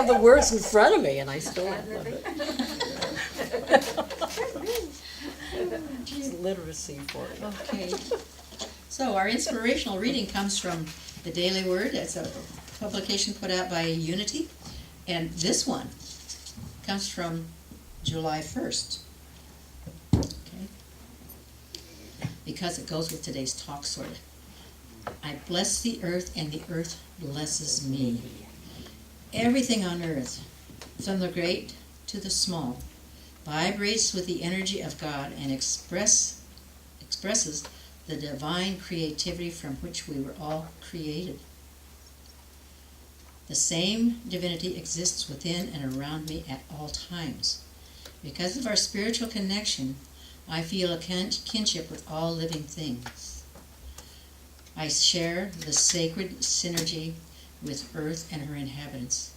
have the words in front of me, and I still love it. It's literacy for you. Okay. So our inspirational reading comes from the Daily Word. It's a publication put out by Unity. And this one comes from July 1st. Okay. Because it goes with today's talk, sort of. I bless the earth, and the earth blesses me. Everything on earth, from the great to the small, vibrates with the energy of God and expresses the divine creativity from which we were all created. The same divinity exists within and around me at all times. Because of our spiritual connection, I feel a kinship with all living things. I share the sacred synergy with earth and her inhabitants.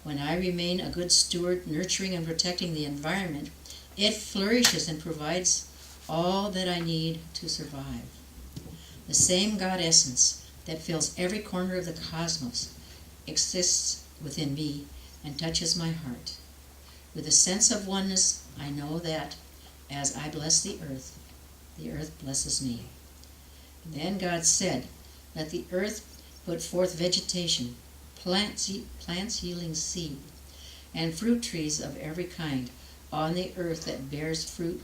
When I remain a good steward, nurturing and protecting the environment, it flourishes and provides all that I need to survive. The same God essence that fills every corner of the cosmos exists within me and touches my heart. With a sense of oneness, I know that as I bless the earth blesses me. And then God said, let the earth put forth vegetation, plants yielding seed, and fruit trees of every kind on the earth that bears fruit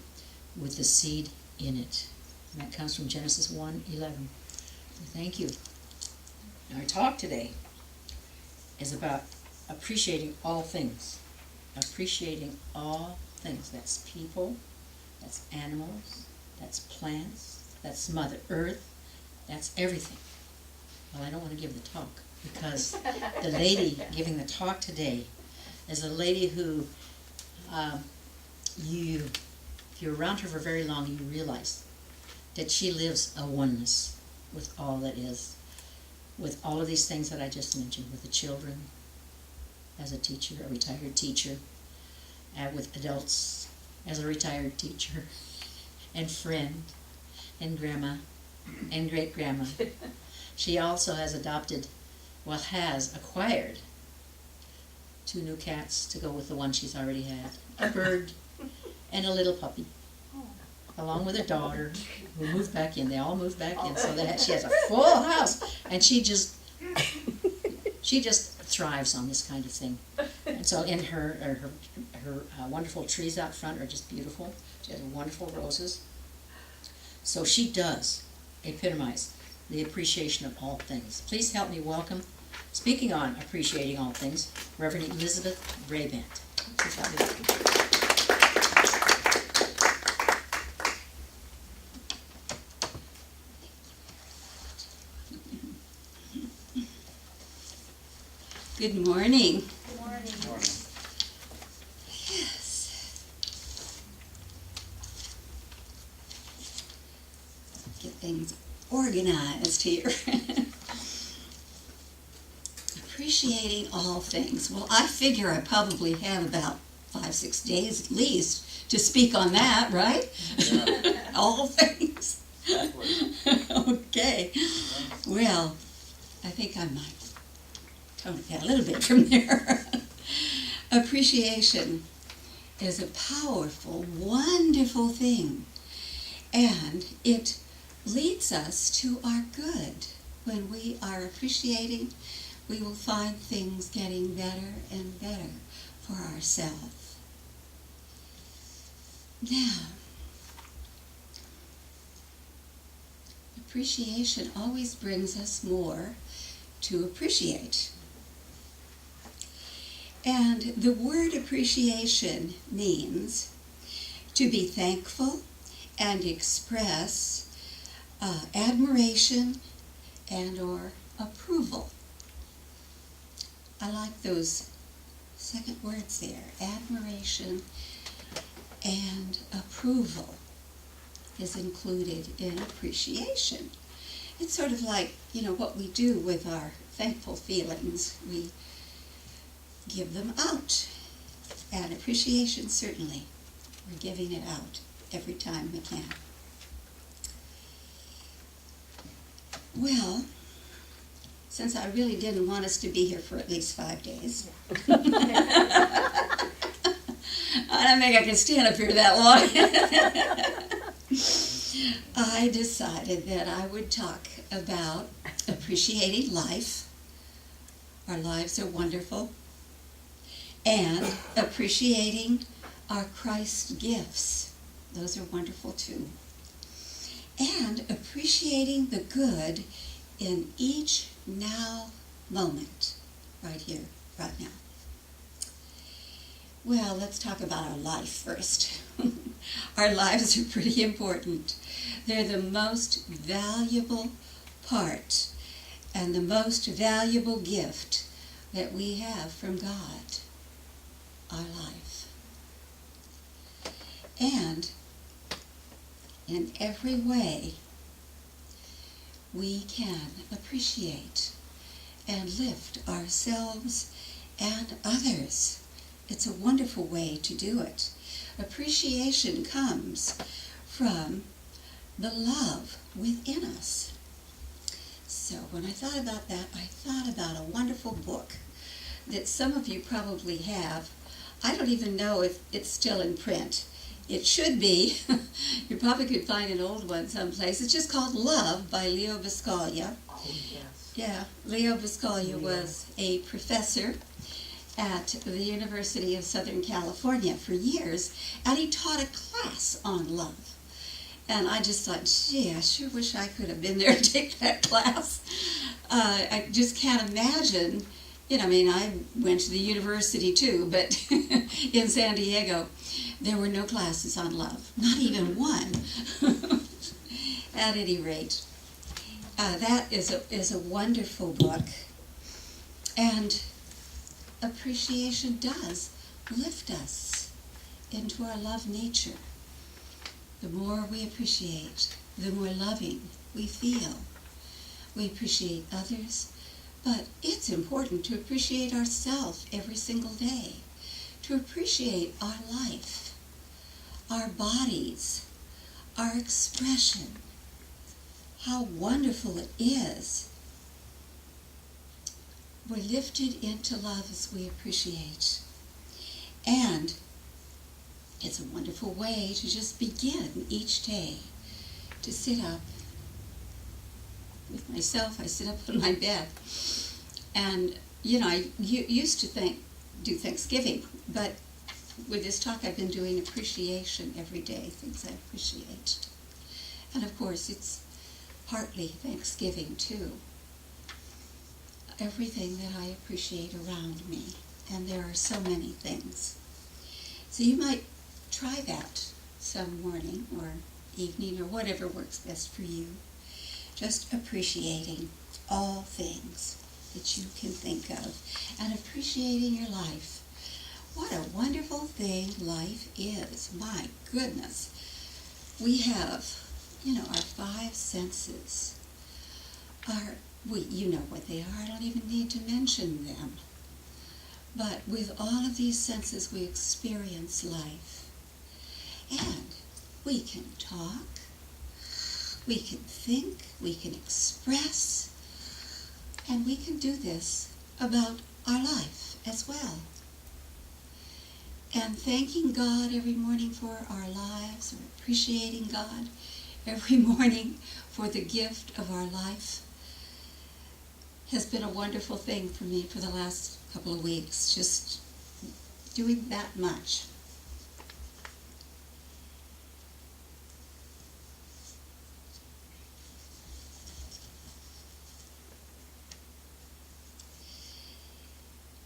with the seed in it. And that comes from Genesis 1:11. Thank you. Our talk today is about appreciating all things. Appreciating all things. That's people, that's animals, that's plants, that's Mother Earth, that's everything. Well, I don't want to give the talk because the lady giving the talk today is a lady who, if you're around her for very long, you realize that she lives a oneness with all that is, with all of these things that I just mentioned, with the children, as a teacher, a retired teacher, with adults, as a retired teacher, and friend, and grandma, and great-grandma. She also has acquired 2 new cats to go with the one she's already had, a bird, and a little puppy, along with her daughter, who moved back in. They all moved back in, so she has a full house, and she just thrives on this kind of thing. And so in her wonderful trees out front are just beautiful. She has wonderful roses. So she does epitomize the appreciation of all things. Please help me welcome, speaking on appreciating all things, Reverend Elizabeth Brabant. Please help me welcome. Good morning. Good morning. Yes. Get things organized here. Appreciating all things. Well, I figure I probably have about 5-6 days at least to speak on that, right? Yeah. All things. Okay. Well, I think I might tone it down a little bit from there. Appreciation is a powerful, wonderful thing, and it leads us to our good. When we are appreciating, we will find things getting better and better for ourselves. Now, appreciation always brings us more to appreciate. And the word appreciation means to be thankful and express admiration and or approval. I like those second words there, admiration and approval is included in appreciation. It's sort of like, what we do with our thankful feelings. We give them out. And appreciation, certainly, we're giving it out every time we can. Well, since I really didn't want us to be here for at least 5 days, think I can stand up here that long. I decided that I would talk about appreciating life. Our lives are wonderful. And appreciating our Christ gifts. Those are wonderful too. And appreciating the good in each now moment, right here, right now. Well, let's talk about our life first. Our lives are pretty important. They're the most valuable part and the most valuable gift that we have from God, our life. And in every way, we can appreciate and lift ourselves and others. It's a wonderful way to do it. Appreciation comes from the love within us. So when I thought about that, I thought about a wonderful book that some of you probably have. I don't even know if it's still in print. It should be. You probably could find an old one someplace. It's just called Love by Leo Buscaglia. Oh, yes. Yeah, Leo Buscaglia was a professor at the University of Southern California for years, and he taught a class on love. And I just thought, gee, I sure wish I could have been there to take that class. I just can't imagine, I mean, I went to the university too, but in San Diego, there were no classes on love, not even one. At any rate, that is a wonderful book, and appreciation does lift us into our love nature. The more we appreciate, the more loving we feel. We appreciate others, but it's important to appreciate ourselves every single day, to appreciate our life, our bodies, our expression, how wonderful it is. We're lifted into love as we appreciate. And it's a wonderful way to just begin each day, to sit up. With myself, I sit up on my bed. And, I used to do Thanksgiving, but with this talk I've been doing appreciation every day, things I appreciate. And of course, it's partly Thanksgiving too. Everything that I appreciate around me, and there are so many things. So you might try that some morning or evening or whatever works best for you. Just appreciating all things that you can think of and appreciating your life. What a wonderful thing life is. My goodness. We have, our five senses. You know what they are. I don't even need to mention them. But with all of these senses, we experience life. And we can talk, we can think, we can express, and we can do this about our life as well. And thanking God every morning for our lives, or appreciating God every morning for the gift of our life, has been a wonderful thing for me for the last couple of weeks, just doing that much.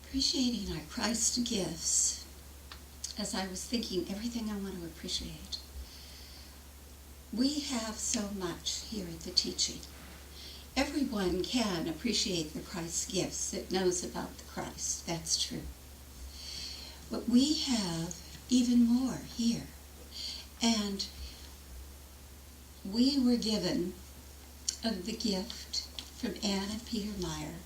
Appreciating our Christ gifts, as I was thinking everything I want to appreciate. We have so much here at the teaching. Everyone can appreciate the Christ gifts that knows about the Christ. That's true. But we have even more here. And we were given the gift from Anne and Peter Meyer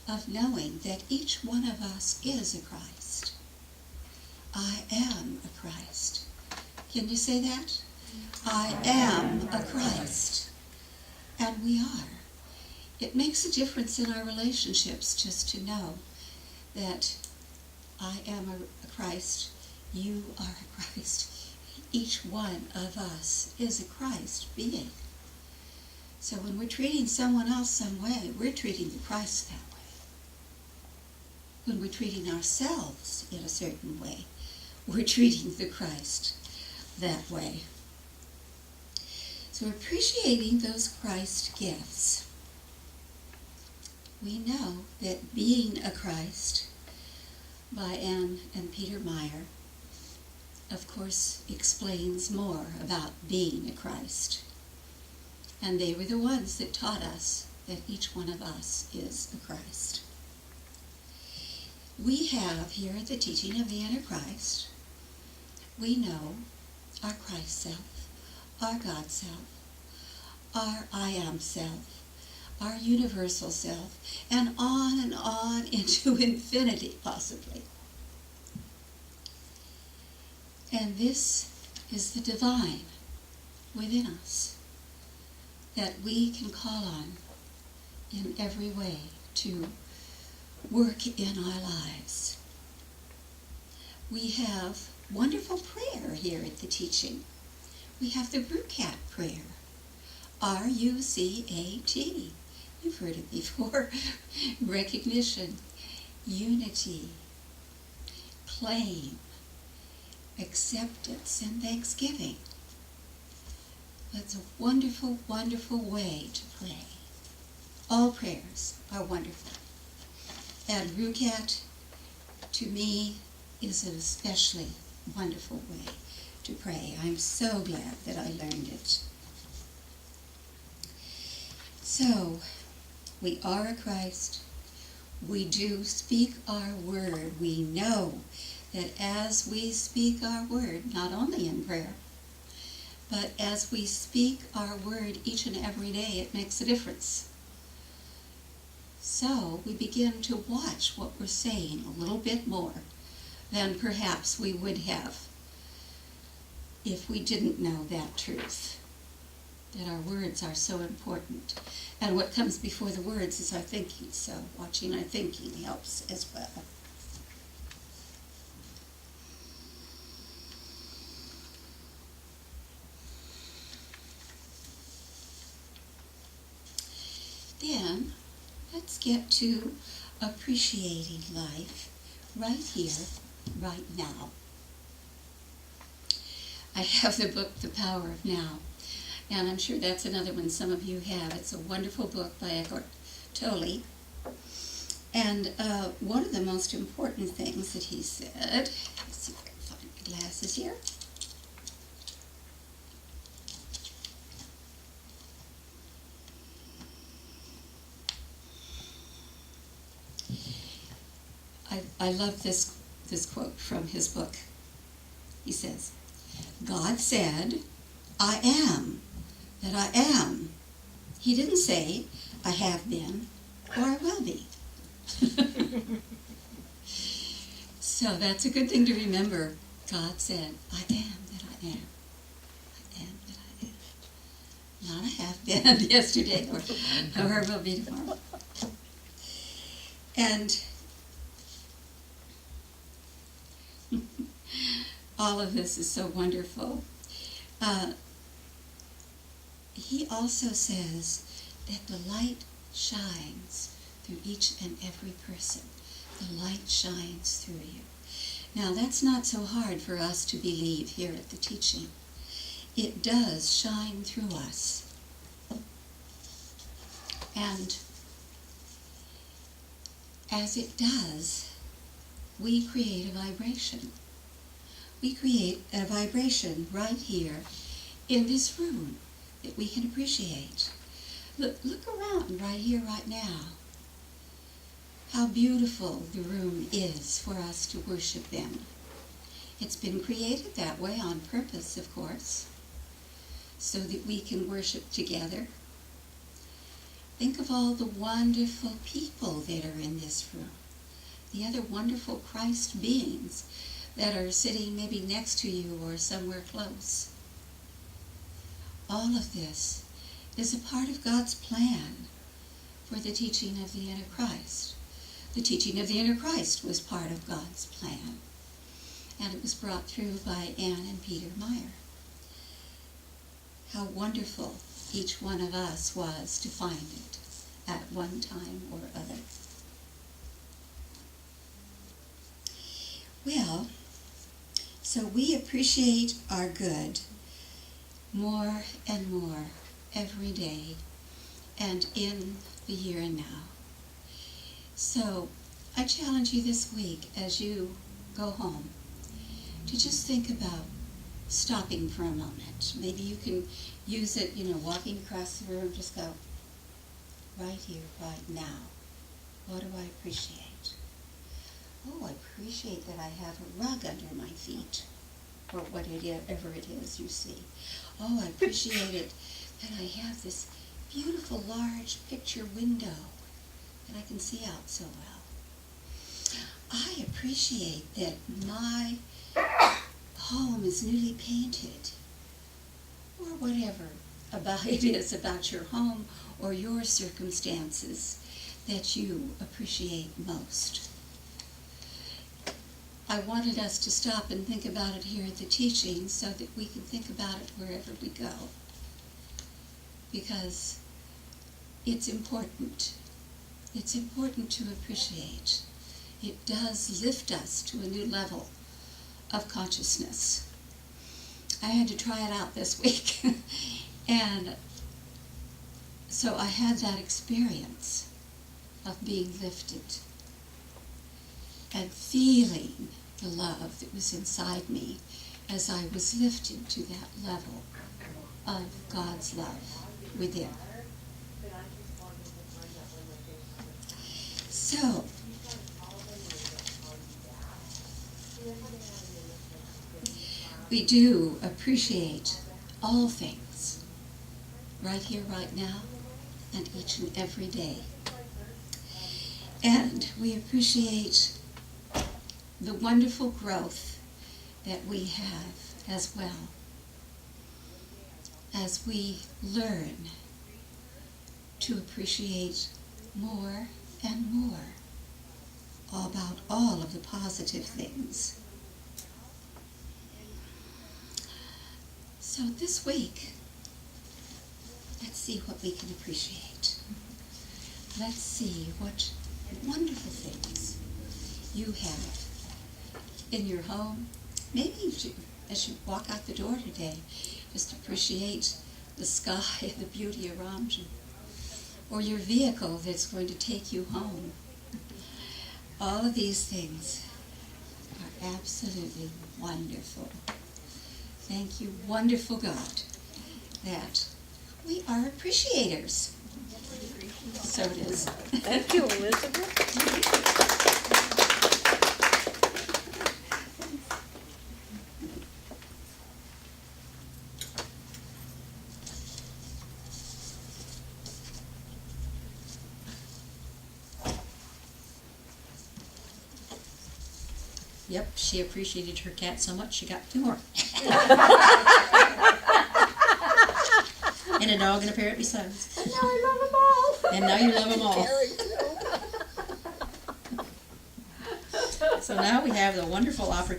of knowing that each one of us is a Christ. I am a Christ. Can you say that? I am a Christ. And we are. It makes a difference in our relationships just to know that I am a Christ You are a Christ. Each one of us is a Christ being. So when we're treating someone else some way, we're treating the Christ that way. When we're treating ourselves in a certain way, we're treating the Christ that way. So appreciating those Christ gifts. We know that Being a Christ by Anne and Peter Meyer, of course, explains more about being a Christ. And they were the ones that taught us that each one of us is a Christ. We have here at the teaching of the Antichrist, we know our Christ self, our God self, our I am self, our universal self, and on into infinity, possibly. And this is the divine within us that we can call on in every way to work in our lives. We have wonderful prayer here at the teaching. We have the RUCAT prayer. R-U-C-A-T. You've heard it before. Recognition, unity, claim, acceptance, and thanksgiving. That's a wonderful, wonderful way to pray. All prayers are wonderful. And RUCAT, to me, is an especially wonderful way to pray. I'm so glad that I learned it. So, we are a Christ. We do speak our word. We know that as we speak our word, not only in prayer, but as we speak our word each and every day, it makes a difference. So we begin to watch what we're saying a little bit more than perhaps we would have if we didn't know that truth, that our words are so important. And what comes before the words is our thinking, so watching our thinking helps as well. Then, let's get to appreciating life right here, right now. I have the book, The Power of Now, and I'm sure that's another one some of you have. It's a wonderful book by Eckhart Tolle. And one of the most important things that he said, let's see if I can find my glasses here. I love this quote from his book. He says, God said, I am that I am. He didn't say, I have been or I will be. So that's a good thing to remember. God said, I am that I am. I am that I am. Not I have been yesterday or I will be tomorrow. And all of this is so wonderful. He also says that the light shines through each and every person. The light shines through you. Now that's not so hard for us to believe here at the teaching. It does shine through us. And as it does, we create a vibration. We create a vibration right here in this room that we can appreciate. Look around right here, right now. How beautiful the room is for us to worship in. It's been created that way on purpose, of course, so that we can worship together. Think of all the wonderful people that are in this room. The other wonderful Christ beings that are sitting maybe next to you or somewhere close. All of this is a part of God's plan for the teaching of the Antichrist. The teaching of the Antichrist was part of God's plan. and it was brought through by Ann and Peter Meyer. How wonderful each one of us was to find it at one time or other. Well, so we appreciate our good more and more every day and in the here and now. So I challenge you this week as you go home to just think about stopping for a moment. Maybe you can use it, walking across the room, just go, right here, right now. What do I appreciate? Oh, I appreciate that I have a rug under my feet, or whatever it is you see. Oh, I appreciate it that I have this beautiful large picture window that I can see out so well. I appreciate that my home is newly painted, or whatever about it is about your home or your circumstances that you appreciate most. I wanted us to stop and think about it here at the teaching so that we can think about it wherever we go, because it's important. It's important to appreciate. It does lift us to a new level of consciousness. I had to try it out this week, and so I had that experience of being lifted and feeling the love that was inside me as I was lifted to that level of God's love within. So, we do appreciate all things, right here, right now, and each and every day. And we appreciate the wonderful growth that we have as well, as we learn to appreciate more and more about all of the positive things. So this week, let's see what we can appreciate. Let's see what wonderful things you have in your home. Maybe as you walk out the door today, just appreciate the sky and the beauty around you, or your vehicle that's going to take you home. All of these things are absolutely wonderful. Thank you, wonderful God, that we are appreciators. So it is. Thank you, Elizabeth. Yep, she appreciated her cat so much she got 2 more. And a dog and a parrot besides. And now I love them all. And now you love them all. Very true. So now we have the wonderful opportunity